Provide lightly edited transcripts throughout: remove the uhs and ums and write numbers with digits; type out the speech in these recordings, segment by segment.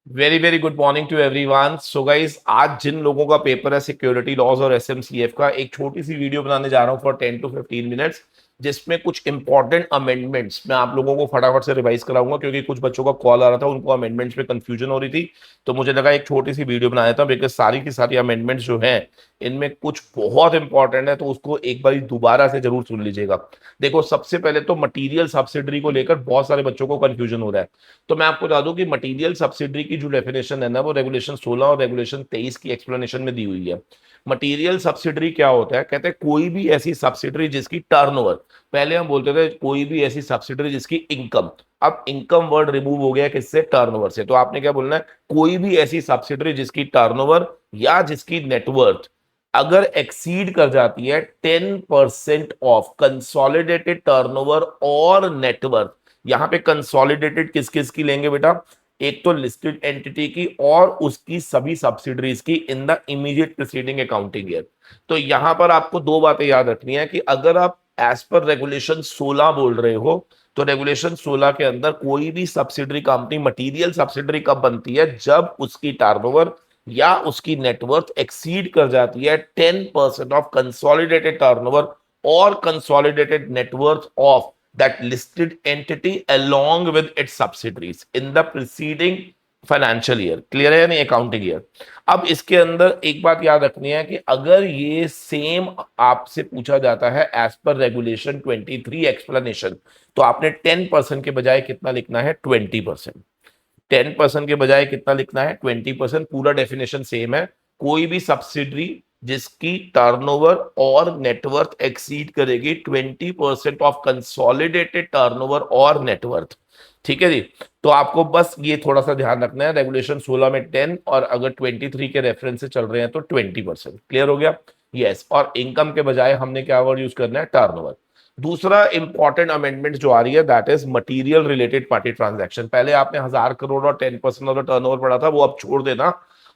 Very very good morning to everyone. So guys, आज जिन लोगों का पेपर है सिक्योरिटी लॉज और एसएमसीएफ का, एक छोटी सी वीडियो बनाने जा रहा हूं फॉर 10 to 15 मिनट्स, जिसमें कुछ इंपॉर्टेंट अमेंडमेंट्स मैं आप लोगों को फटाफट से रिवाइज कराऊंगा, क्योंकि कुछ बच्चों का कॉल आ रहा था, उनको अमेंडमेंट्स में कंफ्यूजन हो रही थी। तो मुझे लगा एक छोटी सी वीडियो बना देता हूं, बिकॉज सारी की सारी अमेंडमेंट्स जो हैं इनमें कुछ बहुत इंपॉर्टेंट है, तो उसको एक बार दोबारा से जरूर सुन लीजिएगा। देखो, सबसे पहले तो मटीरियल सब्सिडरी को लेकर बहुत सारे बच्चों को कंफ्यूजन हो रहा है। तो मैं आपको बता दूं कि मटेरियल सब्सिडी की जो डेफिनेशन है ना, वो रेगुलेशन 16 और रेगुलेशन 23 की एक्सप्लेनेशन में दी हुई है। मटेरियल सब्सिडी क्या होता है? कहते हैं कोई भी ऐसी सब्सिडरी जिसकी टर्नओवर, पहले हम बोलते थे कोई भी ऐसी सब्सिडरी जिसकी इनकम, अब इनकम वर्ड रिमूव हो गया किससे? टर्नओवर से। तो आपने क्या बोलना है? कोई भी ऐसी सब्सिडरी जिसकी टर्नओवर या जिसकी नेटवर्थ अगर एक्सीड कर जाती है 10% ऑफ कंसोलिडेटेड टर्नओवर और नेटवर्थ। यहां पे कंसोलिडेटेड किस किस की लेंगे बेटा? एक तो लिस्टेड एंटिटी की और उसकी सभी सब्सिडरीज की in the immediate preceding accounting year. तो यहां पर आपको दो बातें याद रखनी है कि अगर आप एज पर रेगुलेशन 16 बोल रहे हो, तो रेगुलेशन 16 के अंदर कोई भी सब्सिडरी कंपनी मटीरियल सब्सिडरी कब बनती है? जब उसकी टर्नओवर या उसकी नेटवर्थ एक्सीड कर जाती है 10% ऑफ कंसोलिडेटेड टर्नओवर और consolidated net worth of that listed entity along with its subsidiaries in the preceding financial year. Clear है? नहीं, अकाउंटिंग ईयर। अब इसके अंदर एक बात याद रखनी है कि अगर ये सेम आपसे पूछा जाता है एज पर रेगुलेशन 23 एक्सप्लेनेशन, तो आपने 10% के बजाय कितना लिखना है? 20%। 10% के बजाय कितना लिखना है? 20%। पूरा डेफिनेशन सेम है। कोई भी सब्सिडरी जिसकी टर्नओवर और नेटवर्थ एक्सीड करेगी 20% ऑफ कंसोलिडेटेड टर्नओवर और नेटवर्थ। ठीक है जी। तो आपको बस ये थोड़ा सा ध्यान रखना है, रेगुलेशन 16 में 10 और अगर 23 के रेफरेंस से चल रहे हैं तो 20%। क्लियर हो गया? यस। और इनकम के बजाय हमने क्या वर्ड यूज करना है? टर्नओवर। दूसरा इंपॉर्टेंट अमेंडमेंट जो आ रही है that is material related party transaction. पहले आपने 1000 करोड़ और 10% ऑफ द टर्नओवर पढ़ा था, वो अब छोड़ देना।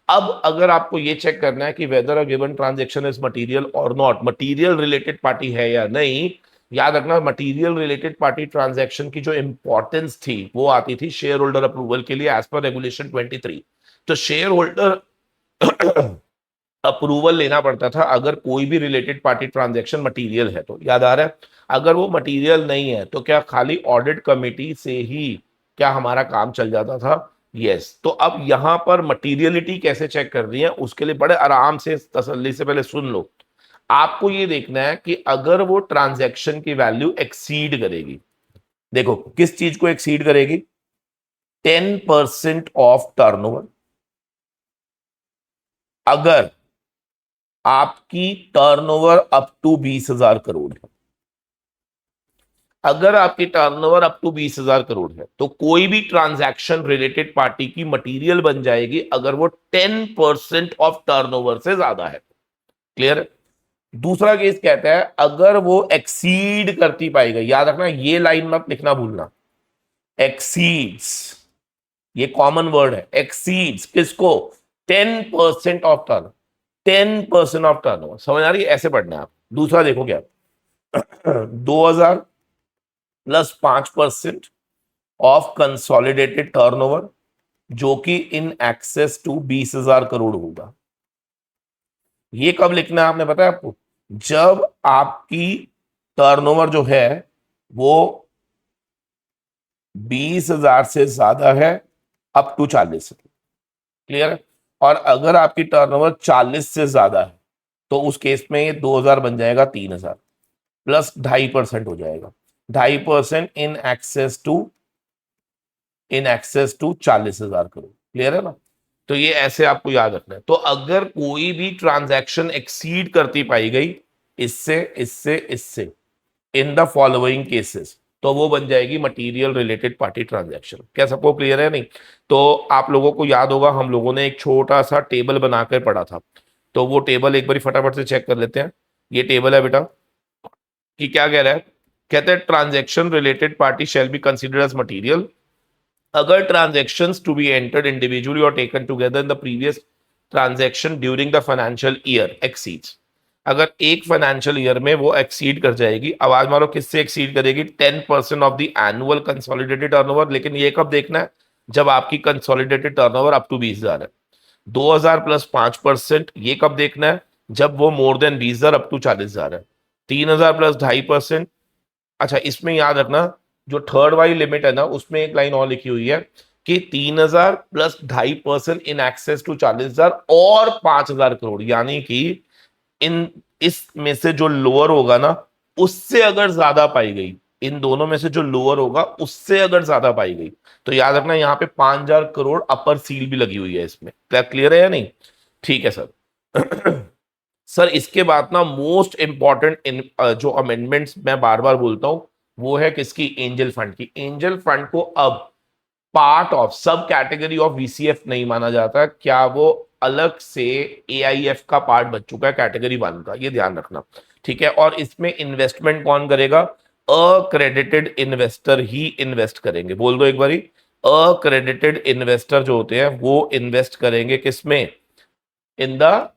अब अगर आपको ये चेक करना है कि weather a given transaction is material और नॉट, मटेरियल रिलेटेड पार्टी है या नहीं, याद रखना मटेरियल रिलेटेड पार्टी ट्रांजैक्शन की जो इंपॉर्टेंस थी वो आती थी शेयर होल्डर अप्रूवल के लिए एज पर रेगुलेशन 23। तो शेयर होल्डर अप्रूवल लेना पड़ता था अगर कोई भी रिलेटेड पार्टी ट्रांजैक्शन मटेरियल है तो। याद आ रहा है? अगर वो मटेरियल नहीं है तो क्या खाली ऑडिट कमेटी से ही क्या हमारा काम चल जाता था? यस। तो अब यहां पर मटीरियलिटी कैसे चेक कर रही है उसके लिए बड़े आराम से तसल्ली से पहले सुन लो। आपको ये देखना है कि अगर वो ट्रांजैक्शन की वैल्यू एक्सीड करेगी, देखो किस चीज को एक्सीड करेगी? 10% ऑफ टर्नओवर। अगर आपकी टर्नओवर अप टू 20,000 करोड़ है, अगर आपकी टर्नओवर अप टू 20,000 करोड़ है, तो कोई भी ट्रांजैक्शन रिलेटेड पार्टी की मटेरियल बन जाएगी अगर वो 10% ऑफ टर्नओवर से ज्यादा है। क्लियर है? दूसरा केस कहता है अगर वो एक्सीड करती पाएगा, याद रखना ये लाइन मत लिखना भूलना, एक्सीड्स, ये कॉमन वर्ड है, एक्सीड्स किसको? 10% ऑफ टर्न, 10% ऑफ टर्नओवर। समझ आ रही है? ऐसे पढ़ना है आप। दूसरा देखो क्या, 2000 प्लस 5% ऑफ कंसोलिडेटेड टर्नओवर जो कि इन एक्सेस टू 20,000 करोड़ होगा। ये कब लिखना है आपने बताया आपको? जब आपकी टर्नओवर जो है वो 20,000 से ज्यादा है, अप टू 40। क्लियर है? और अगर आपकी टर्नओवर 40 से ज्यादा है तो उस केस में ये 2000 बन जाएगा 3000 प्लस 2.5% हो जाएगा। 2.5% in excess to 40,000 crore. Clear है ना? तो ये ऐसे आपको याद रखना है। तो अगर कोई भी ट्रांजैक्शन एक्सीड करती पाई गई इससे इससे इससे इन द फॉलोइंग केसेस, तो वो बन जाएगी मटेरियल रिलेटेड पार्टी ट्रांजैक्शन। क्या सबको क्लियर है? नहीं तो आप लोगों को याद होगा हम लोगों ने एक छोटा सा टेबल बनाकर पढ़ा था, तो वो टेबल एक बार फटाफट से चेक कर लेते हैं। ये टेबल है बेटा, कि क्या कह रहा है? कहते हैं transaction related party shall be considered as material अगर transactions to be entered individually और taken together in the previous transaction during the financial year exceeds. अगर एक फाइनेंशियल ईयर में वो एक्सीड कर जाएगी, आवाज मारो किससे एक्सीड करेगी? 10% of the annual consolidated turnover. लेकिन ये कब देखना है? जब आपकी कंसोलिडेटेड टर्नओवर अप टू 20,000 है। 2,000 प्लस 5%, ये कब देखना है? जब वो मोर देन 20,000 अप टू 40,000 है। 3,000 प्लस 2.5%। अच्छा, इसमें याद रखना, जो थर्ड वाली लिमिट है ना, उसमें एक लाइन और लिखी हुई है कि 3,000 प्लस 2.5% इन एक्सेस टू 40,000 और 5,000 करोड़, यानी कि इन इसमें से जो लोअर होगा ना, उससे अगर ज्यादा पाई गई, इन दोनों में से जो लोअर होगा उससे अगर ज्यादा पाई गई, तो याद रखना यहाँ पे 5,000 करोड़ अपर सील भी लगी हुई है इसमें। क्या क्लियर है या नहीं? ठीक है सर। सर इसके बाद ना मोस्ट इंपॉर्टेंट जो अमेंडमेंट्स मैं बार बार बोलता हूं, वो है किसकी? एंजल फंड की। एंजल फंड को अब पार्ट ऑफ सब कैटेगरी ऑफ वीसीएफ नहीं माना जाता, क्या वो अलग से एआईएफ का पार्ट बन चुका है कैटेगरी 1 का, ये ध्यान रखना। ठीक है, और इसमें इन्वेस्टमेंट कौन करेगा? अक्रेडिटेड इन्वेस्टर ही इन्वेस्ट करेंगे। बोल दो एक बारी, अक्रेडिटेड इन्वेस्टर जो होते हैं वो इन्वेस्ट करेंगे किसमें? In the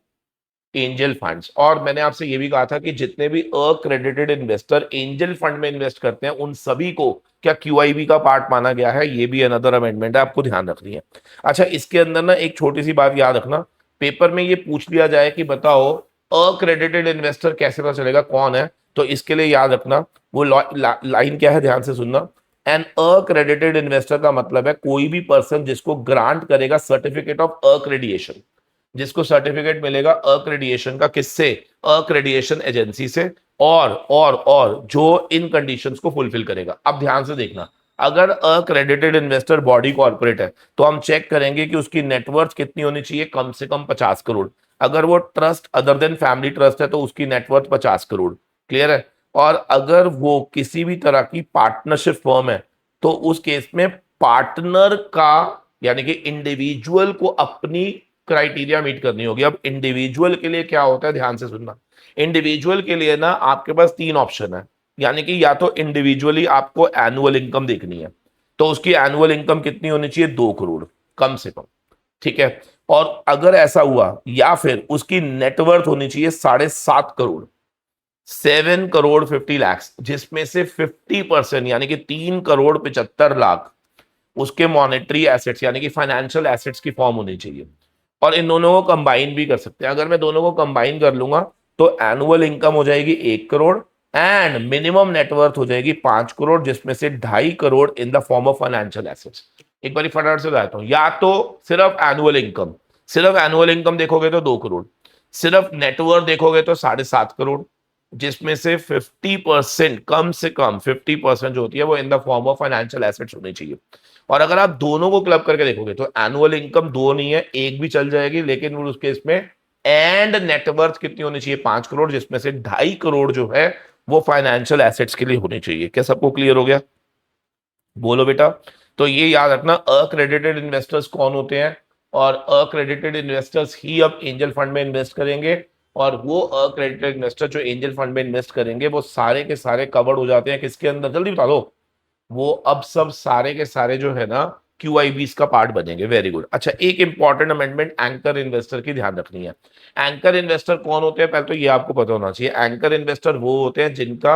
angel funds. और मैंने आपसे ये भी कहा था कि जितने भी अक्रेडिटेड इन्वेस्टर एंजल फंड में इन्वेस्ट करते हैं, उन सभी को क्या क्यूआईबी का पार्ट माना गया है? ये भी अनदर अमेंडमेंट है, आपको ध्यान रखनी है। अच्छा, इसके अंदर ना एक छोटी सी बात याद रखना, पेपर में ये पूछ लिया जाए कि बताओ अक्रेडिटेड इन्वेस्टर कैसे पता चलेगा कौन है, तो इसके लिए याद रखना वो लाइन क्या है, ध्यान से सुनना। एन अक्रेडिटेड इन्वेस्टर का मतलब है कोई भी पर्सन जिसको ग्रांट करेगा सर्टिफिकेट ऑफ अक्रेडिएशन, जिसको सर्टिफिकेट मिलेगा अक्रेडिएशन का, किससे? अक्रेडिएशन एजेंसी से। और जो इन कंडीशंस को फुलफिल करेगा। अब ध्यान से देखना, अगर अक्रेडिटेड इन्वेस्टर बॉडी कॉर्पोरेट है तो हम चेक करेंगे कि उसकी नेटवर्थ कितनी होनी चाहिए, कम से कम 50 करोड़। अगर वो trust other than family trust है तो उसकी नेटवर्थ 50 करोड़। क्लियर है? और अगर वो किसी भी तरह की पार्टनरशिप फर्म है तो उस केस में पार्टनर का, यानी कि इंडिविजुअल को अपनी क्राइटेरिया मीट करनी होगी। अब इंडिविजुअल के लिए क्या होता है, ध्यान से सुनना। इंडिविजुअल के लिए ना आपके पास 3 ऑप्शन है, यानी कि या तो इंडिविजुअली आपको एनुअल इनकम देखनी है, तो उसकी एनुअल इनकम कितनी होनी चाहिए? 2 करोड़ कम से कम। ठीक है, और अगर ऐसा हुआ, या फिर उसकी नेटवर्थ होनी चाहिए 7.5 करोड़, 7 करोड़ 50 लाख, जिसमें से 50% यानी कि 3 करोड़ 75 लाख उसके मॉनेटरी एसेट्स यानी कि फाइनेंशियल एसेट्स की फॉर्म होनी चाहिए। और इन दोनों को कंबाइन भी कर सकते हैं। अगर मैं दोनों को कंबाइन कर लूंगा तो एनुअल इनकम हो जाएगी 1 करोड़ एंड मिनिमम नेटवर्थ हो जाएगी 5 करोड़, जिसमें से 2.5 crore in the form of financial assets. एक बार फटाफट से बताता हूं, या तो सिर्फ एनुअल इनकम, सिर्फ एनुअल इनकम देखोगे तो 2 करोड़, सिर्फ नेटवर्थ देखोगे तो 7.5 करोड़, जिसमें से 50%, कम से कम 50% जो होती है वो in the form of financial assets होनी चाहिए। और अगर आप दोनों को क्लब करके देखोगे तो एनुअल इनकम 2 नहीं है, 1 भी चल जाएगी, लेकिन उस केस में एंड नेटवर्थ कितनी होनी चाहिए? 5 करोड़, जिसमें से 2.5 करोड़ जो है वो फाइनेंशियल एसेट्स के लिए होनी चाहिए। क्या सबको क्लियर हो गया? बोलो बेटा। तो ये याद रखना, अक्रेडिटेड इन्वेस्टर्स कौन होते हैं, और अक्रेडिटेड इन्वेस्टर्स ही अब एंजल फंड में इन्वेस्ट करेंगे। और वो अक्रेडिटेड इन्वेस्टर जो एंजल फंड में इन्वेस्ट करेंगे वो सारे के सारे कवर्ड हो जाते हैं किसके अंदर? जल्दी बता दो। वो अब सब सारे के सारे जो है ना क्यूआईबीज का पार्ट बनेंगे। Very good. अच्छा, एक इंपॉर्टेंट अमेंडमेंट एंकर इन्वेस्टर की ध्यान रखनी है। एंकर इन्वेस्टर कौन होते हैं, पहले तो ये आपको पता होना चाहिए। एंकर इन्वेस्टर वो होते हैं जिनका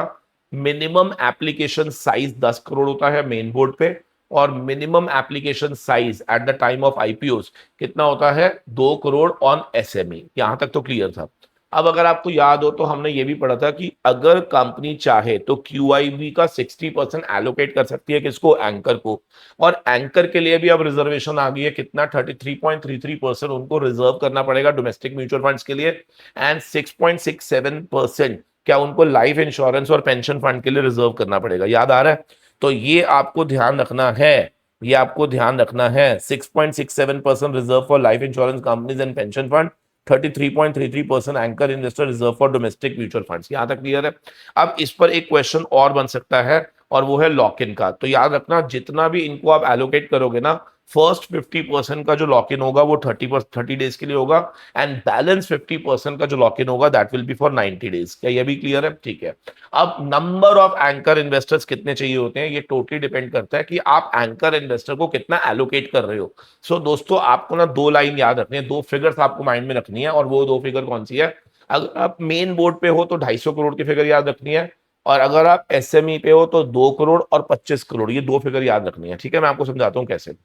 मिनिमम एप्लीकेशन साइज 10 करोड़ होता है मेन बोर्ड पे, और minimum application size at the time of IPO कितना होता है? 2 करोड़ ऑन एसएमई। यहां तक तो क्लियर था। अब अगर आपको याद हो तो हमने ये भी पढ़ा था कि अगर कंपनी चाहे तो क्यूआईबी का 60% एलोकेट कर सकती है किसको? एंकर को। और एंकर के लिए भी अब रिजर्वेशन आ गई है, कितना? 33.33% उनको रिजर्व करना पड़ेगा डोमेस्टिक म्यूचुअल फंड्स के लिए, एंड 6.67% क्या उनको लाइफ इंश्योरेंस और पेंशन फंड के लिए रिजर्व करना पड़ेगा। याद आ रहा है? तो ये आपको ध्यान रखना है, ये आपको ध्यान रखना है। 6.67% reserve for life insurance companies and pension fund, 33.33% anchor investor reserve for domestic mutual funds. यहां तक क्लियर है? अब इस पर एक क्वेश्चन और बन सकता है, और वो है लॉक इन का। तो याद रखना, जितना भी इनको आप एलोकेट करोगे ना, फर्स्ट 50% का जो लॉक इन होगा वो 30 डेज के लिए होगा, एंड बैलेंस 50% का जो लॉक इन होगा that will be for 90 days. क्या ये भी क्लियर है? ठीक है। अब नंबर ऑफ एंकर इन्वेस्टर्स कितने चाहिए होते हैं, ये टोटली डिपेंड करता है कि आप एंकर इन्वेस्टर को कितना एलोकेट कर रहे हो। सो दोस्तों, आपको ना 2 लाइन याद रखनी है, 2 फिगर्स आपको माइंड में रखनी है, और वो 2 फिगर कौन सी है? अगर आप मेन बोर्ड पे हो तो 250 करोड़ की फिगर याद रखनी है, और अगर आप एसएमई पे हो तो 2 करोड़ और 25 करोड़, ये 2 फिगर याद रखनी है। ठीक है, मैं आपको समझाता हूं कैसे।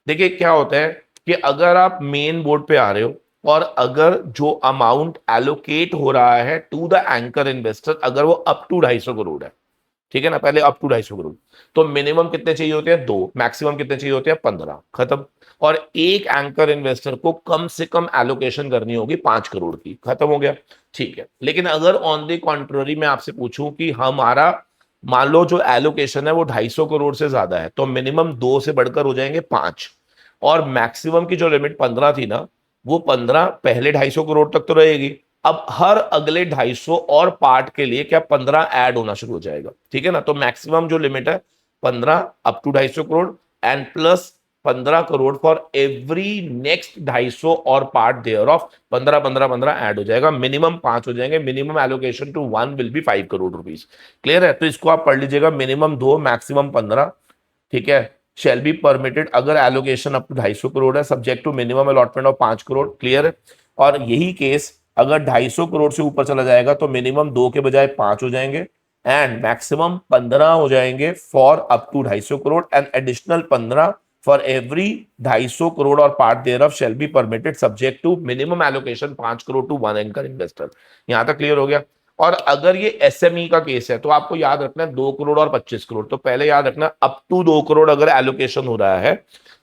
देखिए क्या होता है कि अगर आप मेन बोर्ड पे आ रहे हो और अगर जो अमाउंट एलोकेट हो रहा है टू द एंकर इन्वेस्टर, अगर वो अप टू 250 करोड़ है, ठीक है ना, पहले अप टू 250 करोड़, तो मिनिमम कितने चाहिए होते हैं? 2। मैक्सिमम कितने चाहिए होते हैं? 15। खत्म। और एक एंकर इन्वेस्टर को कम से कम एलोकेशन करनी होगी 5 करोड़ की। खत्म हो गया। ठीक है, लेकिन अगर ऑन द कॉन्ट्ररी मैं आपसे पूछूं कि हमारा मान लो जो एलोकेशन है वो 250 करोड़ से ज्यादा है, तो मिनिमम 2 से बढ़कर हो जाएंगे 5, और मैक्सिमम की जो लिमिट 15 थी ना, वो 15 पहले 250 करोड़ तक तो रहेगी। अब हर अगले 250 और पार्ट के लिए क्या 15 ऐड होना शुरू हो जाएगा, ठीक है ना। तो मैक्सिमम जो लिमिट है 15 up to 250 crore, and plus 15 crore for every next 250 और पार्ट देयर ऑफ 15 15 15 ऐड हो जाएगा, मिनिमम 5 हो जाएंगे। Minimum allocation to one will be 5 crore rupees. Clear है? तो इसको आप पढ़ लीजिएगा, मिनिमम 2 मैक्सिमम 15, ठीक है। शेल बी परमिटेड अगर एलोकेशन अप टू 250 करोड़ है, subject to minimum allotment of 5 crore. Clear है? और यही केस अगर 250 करोड़ से ऊपर चला जाएगा तो मिनिमम 2 के बजाय 5 हो जाएंगे, एंड मैक्सिमम 15 हो जाएंगे for up to 250 crore, and additional 15 for every 250 crore और part thereof shall be permitted subject to minimum allocation 5 crore to one anchor investor. यहां तक क्लियर हो गया? और अगर ये एसएमई का केस है तो आपको याद रखना है 2 करोड़ और 25 करोड़। तो पहले याद रखना अप टू 2 करोड़ अगर एलोकेशन हो रहा है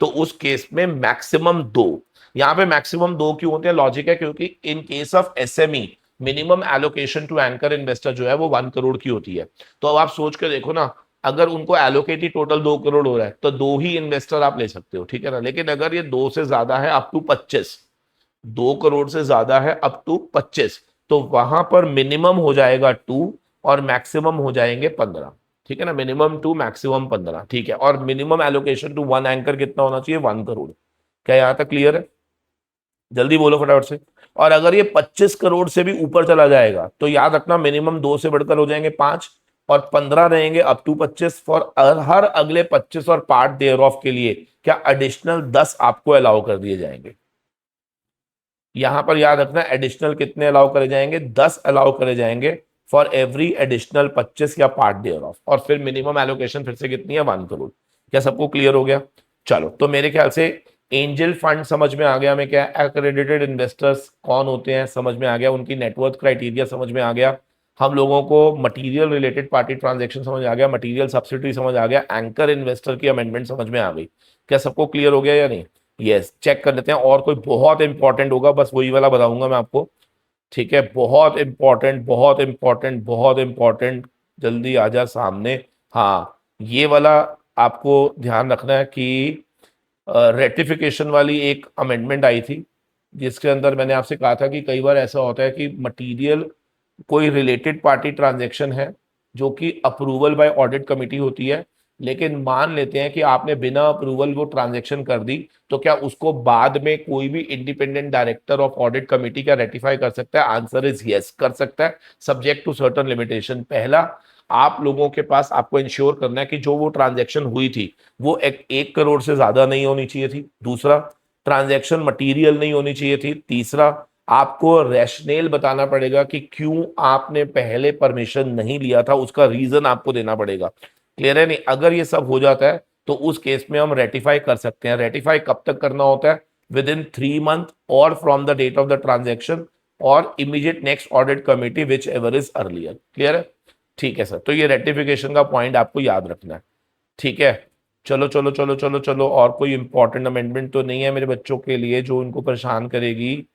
तो उस केस में मैक्सिमम 2। यहां पे मैक्सिमम 2 क्यों होते हैं? लॉजिक है क्योंकि in case of SME minimum allocation to anchor investor जो है वो 1 करोड़ की होती है। तो अब आप सोच के देखो ना, अगर उनको एलोकेट ही टोटल 2 करोड़ हो रहा है तो 2 ही इन्वेस्टर आप ले सकते हो, ठीक है ना। लेकिन अगर ये 2 से ज्यादा है अप टू 25, 2 करोड़ से ज्यादा है अप टू 25, तो वहां पर मिनिमम हो जाएगा 2 और मैक्सिमम हो जाएंगे 15, ठीक है ना। मिनिमम 2 मैक्सिमम 15, ठीक है। और minimum allocation to one anchor कितना होना चाहिए? 1 करोड़। क्या यहां तक क्लियर है? जल्दी बोलो फटाफट से। और अगर ये 25 करोड़ से भी ऊपर चला जाएगा तो याद रखना मिनिमम 2 से बढ़कर हो जाएंगे 5, और 15 रहेंगे अप टू 25 फॉर हर अगले 25 और पार्ट देयर ऑफ के लिए क्या एडिशनल 10 आपको अलाउ कर दिए जाएंगे। यहां पर याद रखना एडिशनल कितने अलाउ करे जाएंगे? 10 अलाउ करे जाएंगे फॉर एवरी एडिशनल 25 या पार्ट देयर ऑफ। और फिर मिनिमम एलोकेशन फिर से कितनी है? 1 करोड़। क्या सबको क्लियर हो गया? चलो, तो मेरे ख्याल से एंजल फंड समझ में आ गया, हमें क्या एक्रेडिटेड इन्वेस्टर्स कौन होते हैं समझ में आ गया, उनकी नेटवर्थ क्राइटेरिया समझ में आ गया, हम लोगों को मटेरियल रिलेटेड पार्टी ट्रांजैक्शन समझ आ गया, मटेरियल सब्सिडी समझ आ गया, एंकर इन्वेस्टर की अमेंडमेंट समझ में आ गई। क्या सबको क्लियर हो गया या नहीं? यस, चेक कर लेते हैं और कोई बहुत इंपॉर्टेंट होगा, बस वही वाला बताऊंगा मैं आपको, ठीक है। बहुत इंपॉर्टेंट, बहुत इंपॉर्टेंट, बहुत इंपॉर्टेंट, जल्दी आ जा सामने। हाँ, ये वाला आपको ध्यान रखना है कि रेटिफिकेशन वाली एक अमेंडमेंट आई थी जिसके अंदर मैंने आपसे कहा था कि कई बार ऐसा होता है कि मटेरियल कोई रिलेटेड पार्टी ट्रांजैक्शन है जो कि अप्रूवल बाय ऑडिट कमिटी होती है, लेकिन मान लेते हैं कि आपने बिना अप्रूवल वो ट्रांजैक्शन कर दी, तो क्या उसको बाद में कोई भी independent director of audit committee क्या रेटिफाई कर सकता है? आंसर इज यस, कर सकता है, सब्जेक्ट टू सर्टेन लिमिटेशन। पहला, आप लोगों के पास आपको इंश्योर करना है कि जो वो ट्रांजैक्शन हुई थी वो 1 करोड़ से ज्यादा नहीं होनी चाहिए थी। दूसरा, ट्रांजैक्शन मटीरियल नहीं होनी चाहिए थी। तीसरा, आपको रैशनेल बताना पड़ेगा कि क्यों आपने पहले परमिशन नहीं लिया था, उसका रीजन आपको देना पड़ेगा। क्लियर है? नहीं, अगर ये सब हो जाता है तो उस केस में हम रेटिफाई कर सकते हैं। रेटिफाई कब तक करना होता है? विद इन 3 मंथ और from the date of the transaction और immediate next audit committee whichever is earlier. Clear है? ठीक है सर, तो ये रेटिफिकेशन का पॉइंट आपको याद रखना है, ठीक है। चलो चलो चलो चलो चलो, और कोई इंपॉर्टेंट अमेंडमेंट तो नहीं है मेरे बच्चों के लिए जो इनको परेशान करेगी?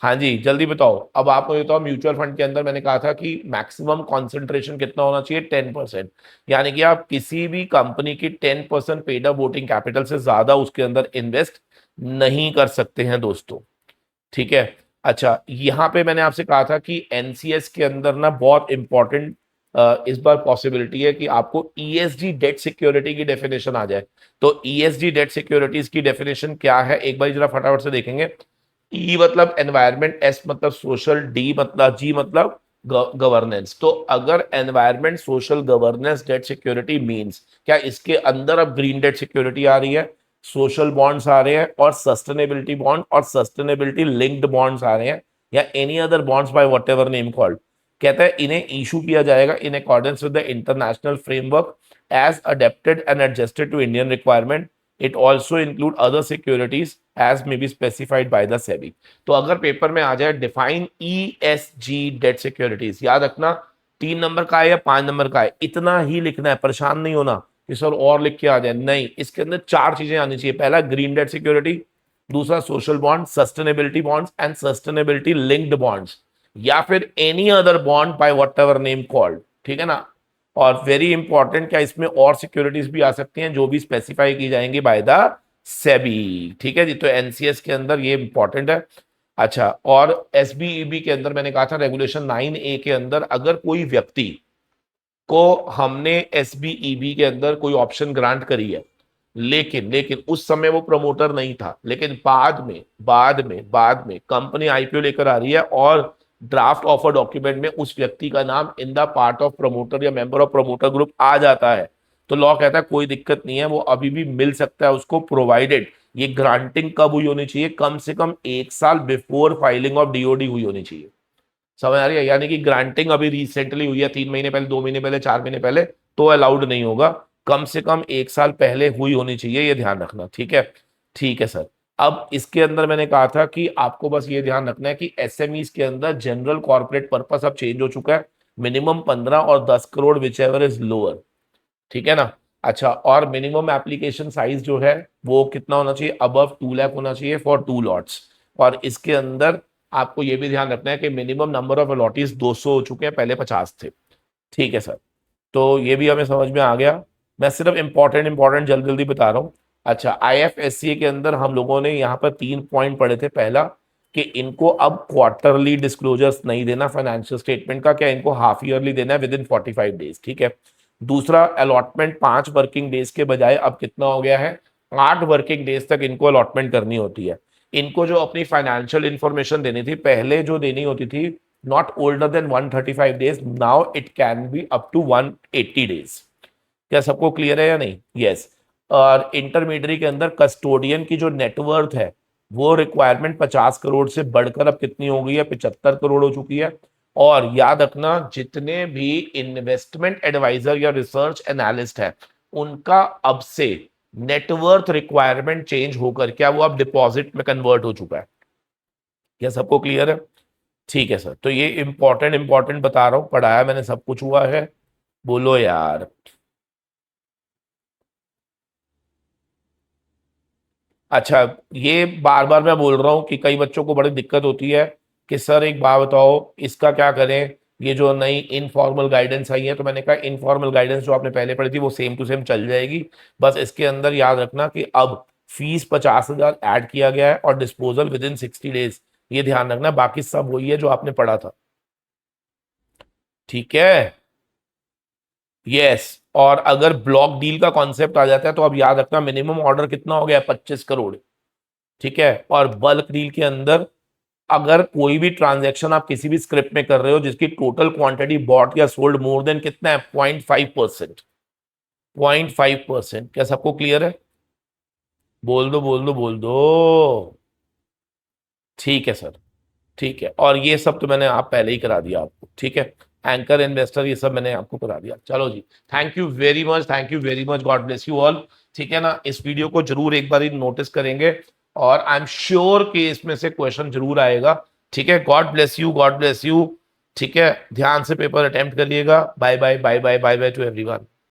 हाँ जी, जल्दी बताओ। अब आपको ये बताओ, म्यूचुअल फंड के अंदर मैंने कहा था कि मैक्सिमम कॉन्सेंट्रेशन कितना होना चाहिए? 10%। यानी कि आप किसी भी कंपनी की 10% पेड अप वोटिंग कैपिटल से ज्यादा उसके अंदर इन्वेस्ट नहीं कर सकते हैं दोस्तों, ठीक है। अच्छा, यहां पे मैंने आपसे कहा था कि एनसीएस के अंदर ना बहुत इंपॉर्टेंट इस बार पॉसिबिलिटी है कि आपको ईएसजी डेट सिक्योरिटी की डेफिनेशन आ जाए। तो ईएसजी डेट सिक्योरिटीज की डेफिनेशन क्या है एक बार जरा फटाफट से देखेंगे। ई मतलब एनवायरमेंट, एस मतलब सोशल, डी मतलब, जी मतलब गवर्नेंस। तो अगर environment, social, governance, debt security means क्या इसके अंदर अब ग्रीन डेट सिक्योरिटी आ रही है, सोशल बॉन्ड्स आ रहे हैं और सस्टेनेबिलिटी बॉन्ड और सस्टेनेबिलिटी लिंक्ड बॉन्ड्स आ रहे हैं, या any other bonds by whatever name called. कहता है इन्हें इशू किया जाएगा in accordance with the international framework as adapted and adjusted to Indian requirement, it also include other securities as may be specified by the SEBI. तो अगर paper में आ जाए define ESG debt securities, याद रखना 3 नंबर का है या 5 नंबर का है, इतना ही लिखना है, परेशान नहीं होना कि सर और लिख के आ जाए, नहीं, इसके अंदर 4 चीजें आनी चाहिए। पहला ग्रीन डेट सिक्योरिटी, दूसरा social bond, sustainability bonds and sustainability linked bonds, या फिर any other bond by what ever name called, ठीक है ना। और वेरी इंपॉर्टेंट, क्या इसमें और सिक्योरिटीज भी आ सकती हैं जो भी स्पेसिफाई की जाएंगी बाय द सेबी, ठीक है जी। तो एनसीएस के अंदर ये इंपॉर्टेंट है। अच्छा, और एसबीईबी के अंदर मैंने कहा था रेगुलेशन 9A के अंदर अगर कोई व्यक्ति को हमने एसबीईबी के अंदर कोई ऑप्शन ग्रांट करी है, लेकिन लेकिन उस समय वो प्रमोटर नहीं था, लेकिन बाद में कंपनी आईपीओ लेकर आ रही है और ड्राफ्ट ऑफर डॉक्यूमेंट में उस व्यक्ति का नाम in the part of promoter या मेंबर ऑफ प्रमोटर ग्रुप आ जाता है, तो लॉ कहता है कोई दिक्कत नहीं है, वो अभी भी मिल सकता है उसको, प्रोवाइडेड ये ग्रांटिंग कब हुई होनी चाहिए, कम से कम 1 साल बिफोर फाइलिंग ऑफ डीओडी हुई होनी चाहिए। समझ आ रही है, यानी कि ग्रांटिंग अभी रिसेंटली हुई है 3 महीने पहले, 2 महीने पहले, 4 महीने पहले, तो अलाउड नहीं होगा, कम से कम 1 साल पहले हुई होनी चाहिए, ये ध्यान रखना, ठीक है। ठीक है सर। अब इसके अंदर मैंने कहा था कि आपको बस ये ध्यान रखना है कि एसएमईज के अंदर जनरल कॉर्पोरेट पर्पस अब चेंज हो चुका है, मिनिमम 15 और 10 crore which ever is lower, ठीक है ना। अच्छा, और मिनिमम एप्लीकेशन साइज जो है वो कितना होना चाहिए, अबव 2 लाख होना चाहिए फॉर 2 लॉट्स। और इसके अंदर आपको ये भी ध्यान रखना है कि मिनिमम नंबर ऑफ अलॉटीज 200 हो चुके हैं, पहले 50 थे, ठीक है सर। तो ये भी हमें समझ में आ गया। मैं सिर्फ इंपॉर्टेंट इंपॉर्टेंट जल्दी जल्दी बता रहा हूँ। अच्छा, आईएफएससी के अंदर हम लोगों ने यहाँ पर 3 पॉइंट पढ़े थे। पहला कि इनको अब क्वार्टरली डिस्क्लोजर्स नहीं देना फाइनेंशियल स्टेटमेंट का, क्या इनको हाफ ईयरली देना है विद इन 45 डेज, ठीक है। दूसरा, अलॉटमेंट 5 वर्किंग डेज के बजाय अब कितना हो गया है, 8 वर्किंग डेज तक इनको अलॉटमेंट करनी होती है। इनको जो अपनी फाइनेंशियल इंफॉर्मेशन देनी थी पहले जो देनी होती थी, not older than 135 days, now it can be up to 180 days. क्या सबको क्लियर है या नहीं? यस। और इंटरमीडियरी के अंदर कस्टोडियन की जो नेटवर्थ है वो रिक्वायरमेंट 50 करोड़ से बढ़कर अब कितनी हो गई है, 75 करोड़ हो चुकी है। और याद रखना, जितने भी इन्वेस्टमेंट एडवाइजर या रिसर्च एनालिस्ट है उनका अब से नेटवर्थ रिक्वायरमेंट चेंज होकर क्या वो अब डिपॉजिट में कन्वर्ट हो चुका है। क्या सबको क्लियर है? ठीक है सर। तो ये इंपॉर्टेंट इंपॉर्टेंट बता रहा हूं, पढ़ाया मैंने, सब कुछ हुआ है, बोलो यार। अच्छा, ये बार बार मैं बोल रहा हूँ कि कई बच्चों को बड़ी दिक्कत होती है कि सर एक बात बताओ इसका क्या करें, ये जो नई इनफॉर्मल गाइडेंस आई है। तो मैंने कहा इनफॉर्मल गाइडेंस जो आपने पहले पढ़ी थी वो सेम टू सेम चल जाएगी, बस इसके अंदर याद रखना कि अब फीस 50,000 ऐड किया गया है और डिस्पोजल विद इन 60 डेज, ये ध्यान रखना, बाकी सब वही है जो आपने पढ़ा था, ठीक है। यस। और अगर ब्लॉक डील का कॉन्सेप्ट आ जाता है तो अब याद रखना मिनिमम ऑर्डर कितना हो गया, 25 करोड़, ठीक है। और बल्क डील के अंदर अगर कोई भी ट्रांजैक्शन आप किसी भी स्क्रिप्ट में कर रहे हो जिसकी टोटल क्वांटिटी बॉट या सोल्ड मोर देन कितना है, 0.5%, 0.5%। क्या सबको क्लियर है? बोल दो बोल दो बोल दो। ठीक है सर, ठीक है। और ये सब तो मैंने आप पहले ही करा दिया आपको, ठीक है। एंकर इन्वेस्टर ये सब मैंने आपको करा दिया। चलो जी, thank you very much, thank you very much, God bless you all, ठीक है ना। इस वीडियो को जरूर एक बार नोटिस करेंगे और आई एम श्योर कि इसमें से क्वेश्चन जरूर आएगा, ठीक है। God bless you, God bless you, ठीक है। ध्यान से पेपर अटेम्प्ट करिएगा। Bye bye bye bye bye bye to everyone.